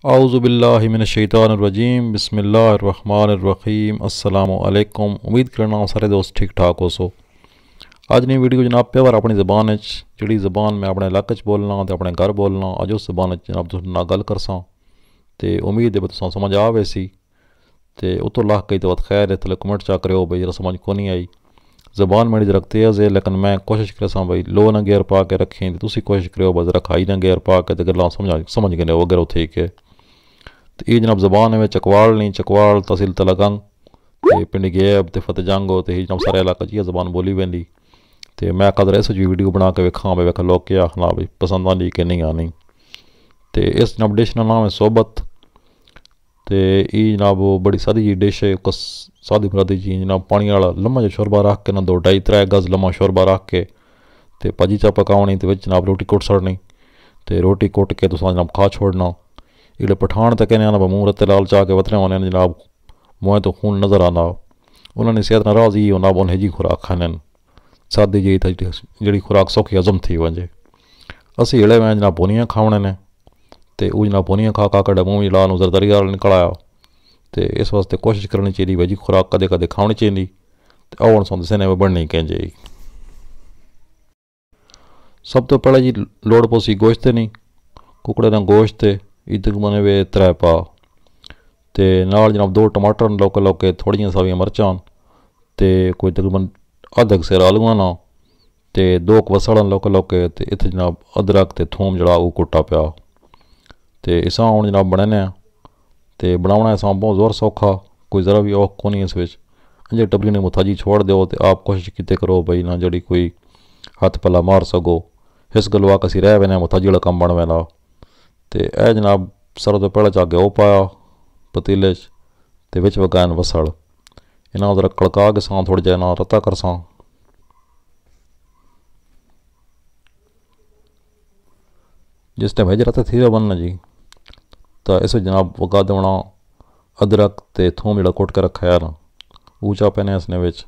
आऊज़ु बिल्लाहि मिनश्शैतानिर्रजीम बिस्मिल्लाहिर्रहमानिर्रहीम अस्सलामु अलैकुम। उम्मीद करना सारे दोस्त ठीक ठाक हो सो। अज नी वीडियो जनाब प्यार अपनी ज़बान जी ज़बान मैं अपने इलाके बोलना तो अपने घर बोलना अज उस ज़बान जनाब तुहाडे नाल गल करसां ते उम्मीद है तुसां समझ आ वैसी ते उतो लाह कई तो खैर है थले कमेंट चा करो भाई जरा समझ को नहीं आई। ज़बान मेरी जरा तेज़ है लेकिन मैं कोशिश करसा भाई लो ना गेयर पा के रखें तो तुसी कोशिश करो बस जरा खाई ना गेयर पा के गल्लां समझ गए अगर ठीक है। तो ये जनाब ज़बान है चकवाल नहीं चकवाल तहसील talagang ते पिंड गैब ते फतेह जंगो ते जनाब सारे इलाके च ज़बान बोली वेंदी ते मैं कदर इस वीडियो बना के वेखा भाई वेख लोग क्या आखना भाई पसंद आनी कि नहीं आनी। तो इस जनाब डिश का नाम है सोबत ते ये जनाब बड़ी सादी जी डिश है सादी फरादी जी जनाब पानी वाला लम्मा जो शोरबा रख के ना 2-2.5-3 गज लम्मा शोरबा रख के ते भाजी चा पकावनी तो जनाब रोटी कुट सड़नी ते रोटी कुट के तुसां जनाब खा छोड़ना। इहड़े पठान तो कहने ना मूँह रत्ते लाल चाह के वतरे होने जनाब मुँह तो खून नज़र आना उन्होंने सेहत नाराज़ ही होना उन्हें जी खुराक खाने सादी जी जी खुराक सौखी हजम थी वजे। असी इहड़े में जनाब पोनियाँ खावने ने तो वह जनाब पोनियाँ खा खा के मूँह लाल जरदरी वाल निकल आया तो इस वास्ते कोशिश करनी चाहिए भाई जी खुराक कदे कदे खानी चाहिए तो आवन सौ दसने में बननी कहें। सब तो पहले जी लोड़ पोसी गोश्त नहीं कुकड़े का गोश्त ये तकरीबन वे 3 पा ते नाल जनाब 2 टमाटर लौके लौके थोड़ियां सावियां मरचां ते कोई तकरीबन अद्धा सेर आलूआं ना ते 2 वसड़न लौके लौके ते इत्थे जनाब अदरक ते थूम जड़ा वो कुट्टा पिया ते इसां हुण जनाब बनाने ते बनावना इसां बहुत ज़ोर सौखा कोई ज़रा भी औख को नहीं इस विच अंजे टबरी ने मुथाजी छोड़ दो तो आप कोशिश किते करो भाई ना जड़ी कोई हथ पला मार सको इस गलवा कसी रह वेने मुथाजी वाला कम बन वेना। तो यह जनाब सारे तो पहले चा घ्यो पाया पतीले ते विच वगायन वसड़ इन्हों जरा कड़का के सां थोड़ा जिहा ना रत्ता करसां जिस टाइम वेज रत्ता थी बनना जी तो इस जनाब वगा देना अदरक ते थूम जड़ा कुट के रखा है ना ऊँचा पैने इसने विच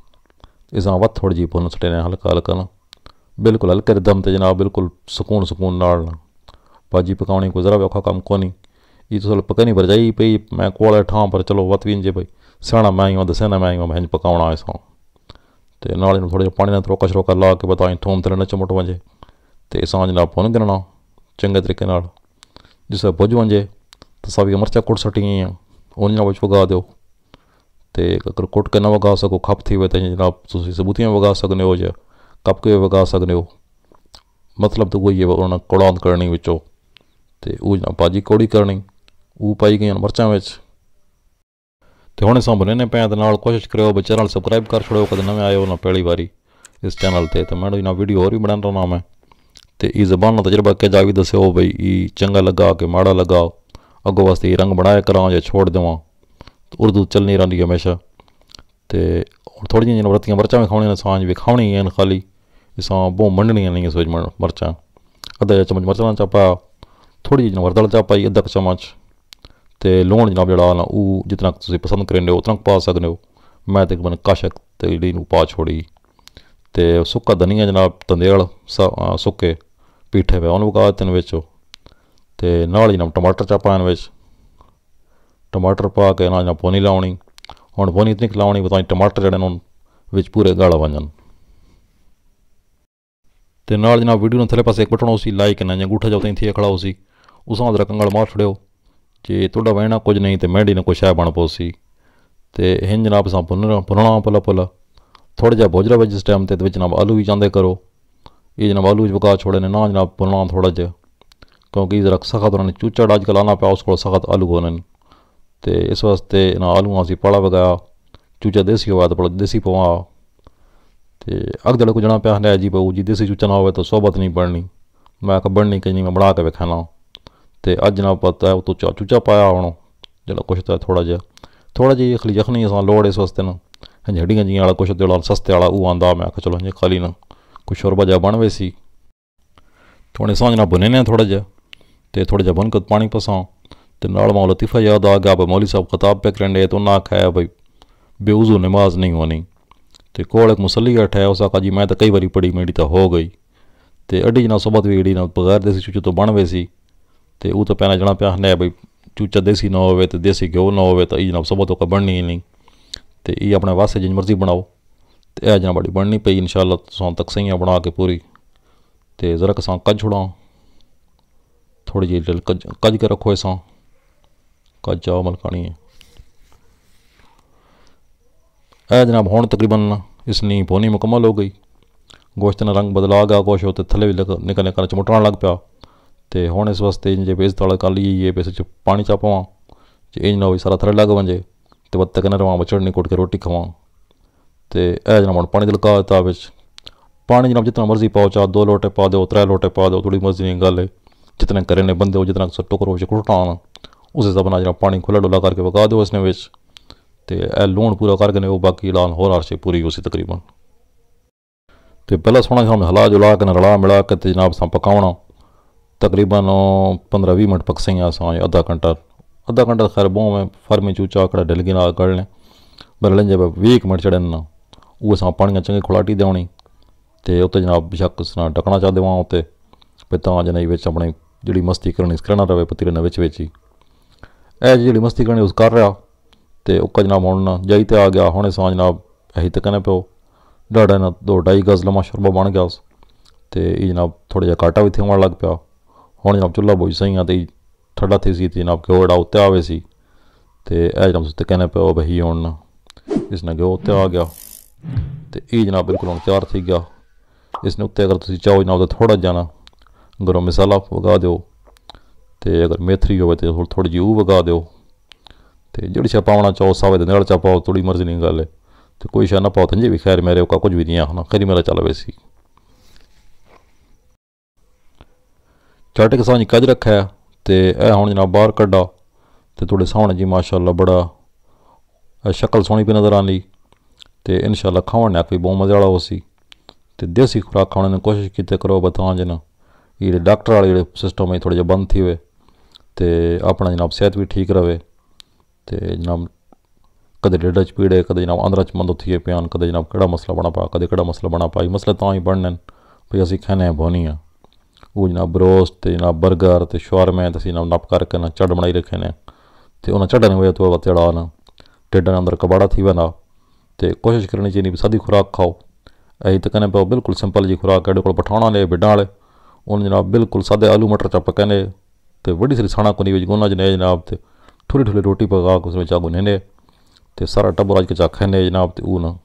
इस वत थोड़ी जी भुन सटे हल्का हल्का ना बिल्कुल हल्के दम ते जनाब बिल्कुल सुकून नाल ना भाजी पकानी कोई ज़रा भी औखा कम को नहीं ये तो पकनी भरजाई पई मैं कोले ठां पर चलो वत भी जे भाई सियाणा मैं ही दसे ना मैं ही मैं पकावना इस तो नाल थोड़ा पानी ना त्रोका शरोका ला के बताई थूम थले नच मुट वजे तो इसां जनाब भुन गिनना चंगे तरीके नाल जिस भुज वजे तो सावियां मरचा कुट सटियां उन जनाब वगा दो तो अगर कुट के ना वगा सको खप थी वे तो जनाब तुसीं सबूतियां वगा सकते हो या कप के वगा सकते हो मतलब तो वही है उन्होंने कड़ौंद करनी विचों तो वह जनाब भाजी कौड़ी करनी वो पाई गई मरचां विच तो हुण असां बनने पे तो नाल कोशिश करो बच्चे चैनल सबसक्राइब कर छोड़ो कदे नवे आयो ना पहली बारी इस चैनल ते तो मैं ना वीडियो और भी बना रहा मैं तो ये ज़बान का तजर्बा क्या जावी दस्यो भाई ये चंगा लगा कि माड़ा लगा अगों वास्ते रंग बनाया करा या छोड़ देवां तो उर्दू चलनी रही हमेशा तो थोड़ी जी रत्तियां मरचां भी खावनियां सांझ भी खावनी हैं खाली इसां बहुत मंडनियां नहीं सोच मरचां अद्धा चम्मच मरचां चा पाया थोड़ी जी वरदल चा पाई अद्धा चम्मच तो लूण जनाब जड़ा ना वो जितना तुसीं पसंद करेंगे उतना पा सकते हो मैं तकरीबन काशक ते जी पा छोड़ी तो सुक्का धनिया जनाब तंदेल सुक्के पीठे पे उन्होंने पका दिते विच ते नाल जनाब टमाटर चा पान विच टमाटर पा के ना जनाब पोनी लाउणी हुण पोनी इतनी लाउणी बताई टमाटर जड़े विच पूरे गल वजन तो नाल जनाब वीडियो ने थले पासे एक बटन उसी लाइक ना अंगूठा जो थी खड़ा उसी उसां जरा कंगल मार छड़ियो जे तुहाडा वहना कुछ नहीं तो मैंडी ने कोई शै बन पोसी तो हिन जनाब असां भुनना पुला पुला थोड़ा जहा भोजरा जिस टाइम ते जनाब आलू भी चांदे करो ये जनाब आलू पका छोड़े ने ना जनाब भुनना थोड़ा जहा क्योंकि जरा सख्त उन्होंने चूचड़ अजकल आना पाया उस को सख्त आलू होने तो इस वास्ते ना आलू असी पाला वगाया चूचा देसी हुआ तो देसी पवा तो अग जड़े को जना प्या है जी बहु जी देसी चूचा ना हो तो सोबत नहीं बननी मैं आखा बननी कहीं मैं बना के वेखना तो अज जनाब पता है तो चूचा पाया होना जरा कुछ तो थोड़ा जी खाली जखनी असां लोड़ इस वास्ते ना हड्डियां जी वाला कुछ जो सस्ते वाला वो आंदा मैं आखा चलो खाली ना कुछ शोरबा जहा बन वैसी थोड़े असां जनाब भुने थोड़ा जहा तो थोड़ा जहा भुन कर पानी पसां तो नाल मां लतीफ़ा याद आ गया भाई मौली साहब खताब पे करेंगे तो उन्हें आखा भाई बेउज़ू नमाज नहीं होनी तो कोल एक मुसली अठ है उस आखा जी मैं तो कई बारी पढ़ी मेरी तो हो गई तो अड्डी जना सोबत भी जी बगैर देसी चूचो तो बन वैसी तो वो तो पैना जना प्या है भाई चूचा देसी ना होवे तो देसी घ्यो ना होवे तो ये जनाब सोबत होकर बननी ही नहीं। तो ये अपने वास्ते जिन मर्जी बनाओ। तो यह जनाब बड़ी बननी पई इंशाअल्लाह तुसां तक सही बना के पूरी। तो ज़रा कसां कज छुड़ा थोड़ी जी कज के रखो इसां कज चाव मलकानी है। यह जनाब हुण तकरीबन इसनी भोनी मुकम्मल हो गई। गोश्त ने रंग बदला गया कुछ तो थले भी निकल निकल चमुटना लग पाया। तो हुण इस वास्ते इंजे बेस तड़ कर लीए बेस पानी चा पवां इंज ना हो सारा थले लग वजे तो बद तक न रवां चटनी कुट के रोटी खावां। तो यह जनाब हुण पानी दिलका दिता बिच पानी जनाब जितना मर्जी पाओ चाहे 2 लोटे पा दो 3 लोटे पा दो थोड़ी मर्जी नहीं गल है। जितने करे ने बंदे हो जितना टुकर कुटना उस हिसाब से जनाब पानी खुला डुला करके पका दो इसने बिच। तो यह लूण पूरा करके ने वो बाकी लाल होर आरशे पूरी उसी तकरीबन। तो पहला सोना हम हला जुला के रला मिला के तो जनाब असां पकावना तकरीबन 15-20 मिनट पक सही असां आधा घंटा खैर बों में फर्मी चूचा कड़ा ढिल गिना गलने बरलें जब 20 मिनट चढ़न ना वो असां पानी चंगी खुलाटी देवनी। तो उत्ते जनाब बेशक उसना ढकना चाह देवां उत्ते भी तां जनाई विच अपनी जिहड़ी मस्ती करनी करना रहे पतीले ने विच ही ऐ जिहड़ी मस्ती करनी उस कर रहा। तो उका जनाब हुण जाई ते आ गया हुण असां जनाब यही तो कहने पियो डाढ़ा ना 2-2.5 गज लम्मा शरबा बन गया। तो ये जनाब थोड़ा जहा घाटा भी थिवण लग पिया। हुण जनाब चुल्हा बोझ सही तो ठंडा थी सी जनाब घ्यो जड़ा उत्ते आवे सी। तो यह जनाब उसते कहने पियो भाई हुण इसने घ्यो उत्ते आ गया। तो ये जनाब बिल्कुल हुण तैयार थी गया। इसने उत्ते अगर तुसीं चाहो जनाब तो थोड़ा जाना गरम मसाला वगा दो। तो अगर मेथरी हो तो थोड़ी जी वगा दो। तो जिहड़ी शै पावना चाहो सावे तो चा पाओ थोड़ी मर्जी नहीं गल है। तो कोई शै ना पाओ तंजे भी खैर मेरे का कुछ भी नहीं आखना खरी मेरा चल वैसी चट के सां कज रखा है। तो यह हुण जनाब बाहर कड्डा तो थोड़े सामने जी माशाअल्लाह बड़ा शक्ल सोहनी भी नज़र आनी। तो इंशाअल्लाह खावन ने कोई बहुत मज़े वाला हो सी। तो देसी खुराक खाने की कोशिश की करो बतां जना ये डॉक्टर वाले सिस्टम है थोड़े जे बंद थी वे। तो अपना जनाब सेहत भी ठीक रहे। तो जनाब कदे ढिड च पीड़े कदे जनाब अंदर च मंदो थिए पियान कदे जनाब कड़ा मसला बना पा कदे कड़ा मसला बना पाई मसले तां ही बनने भाई असीं खाने बोनी आ वो जनाब ब्रोस्ट जनाब बर्गर तो शवारमे तो जनाब नप करके ना चढ़ बनाई रखे ने। तो उन्हें चढ़ने वजह तो तेड़ा ना ढिड अंदर कबाड़ा थी वेंदा। तो कोशिश करनी चाहिए भी सादी खुराक खाओ। यही तो कहने पाओ बिल्कुल सिंपल जी खुराक एडे को पठाणा ले भिड्डां वाले उन जनाब बिल्कुल सादे आलू मटर चा पकाने। तो बड़ी सारी साणा कोनी गुना जने जनाब तो ठुरी ठुरी रोटी पका के उसमें चागू ने तो सारा टब्बर अज के चा खाने जनाब। तो वो ना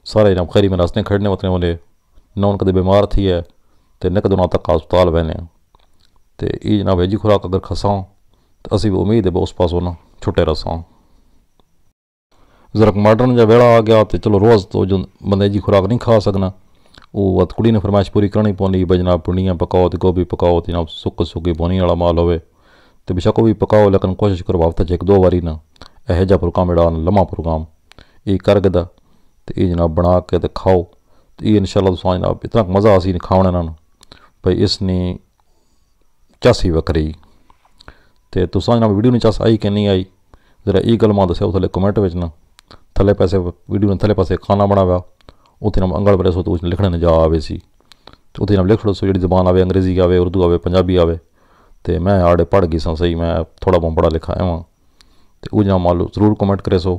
सारे जनाब खैरी में रसने खड़ने उतने वाले न उन कदे बीमार थी है तो न कदों तक अस्पताल बहने। तो ये जनाब वेजी खुराक अगर खसां तो असी भी उम्मीद है उस पासों ना छुटे रसां। जरा मॉडर्न जहा वेला आ गया तो चलो रोज़ तो जो बंदे जी खुराक नहीं खा सकना वो कुड़ी ने फरमाइश पूरी करनी पौनी भाई जनाब भिंडियाँ पकाओ तो गोभी पकाओ तो जनाब सुक्की बोनी वाला माल होवे तो बेशक भी पकाओ लेकिन कोशिश करो हफ्ते 1-2 बारी ना यह जहा प्रोग्राम जड़ा लम्मा प्रोग्राम ये कर गदा। तो ये जनाब बना के तो खाओ तो ये इंशाअल्लाह तुसां जनाब इतना मज़ा आसी खाने ना भाई इसनी चस ही वखरी। तो तुसां जनाब वीडियो ने चस आई कि नहीं आई जरा ये गल मां दस्यो थले कमेंट में ना थले पैसे वीडियो ने थले पासे खाना बनाया उत्थे जनाब अंगड़ भरे सो तो उसने लिखने जा आवे सी। तो उत्थे जनाब लिख लो सो जी जबान आवे अंग्रेजी आवे उर्दू आवे पंजाबी आवे। तो मैं आड़े पढ़ गई सही मैं थोड़ा बहुत पढ़ा लिखा है वहाँ। तो वो जनाब मालूम ज़रूर कमेंट करे सो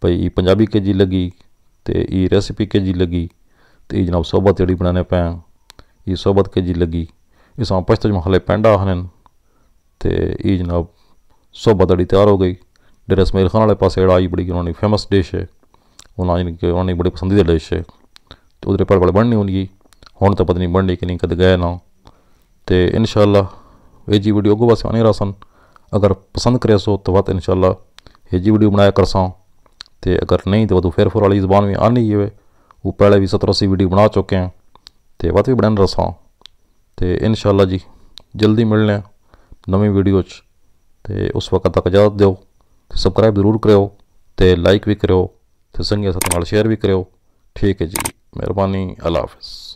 भाई ये पंजाबी के जी लगी तो ये रेसिपी के जी लगी। तो ये जनाब सोबत जड़ी बनाने पे ये सोबत के जी लगी इस पश्तो में हले पेंडा हन। तो ये जनाब सोबत जड़ी तैयार हो गई। डेरा इसमाइल खान वाले पास आई बड़ी उन्होंने फेमस डिश है उन्होंने बड़ी पसंदीदा डिश है। तो उधर पर बननी होगी हुण तो पता नहीं बननी कि नहीं कद गए ना। तो इंशाअल्लाह ये जी वीडियो अगो पास आने रहा अगर पसंद करे सो तो बात इंशाअल्लाह ये जी वीडियो बनाया करसा। तो अगर नहीं तो वह फिर वाली ज़बान में आनी है वो पहले भी 70-80 वीडियो बना चुके हैं तो बात भी बना रसा। तो इंशाअल्लाह जी जल्दी मिलने नवी वीडियो तो उस वक्त तक इजाज़त दो। तो सबसक्राइब जरूर करो तो लाइक भी करो तो संगिया साथ शेयर भी करो। ठीक है जी मेहरबानी अल्लाह हाफ़िज़।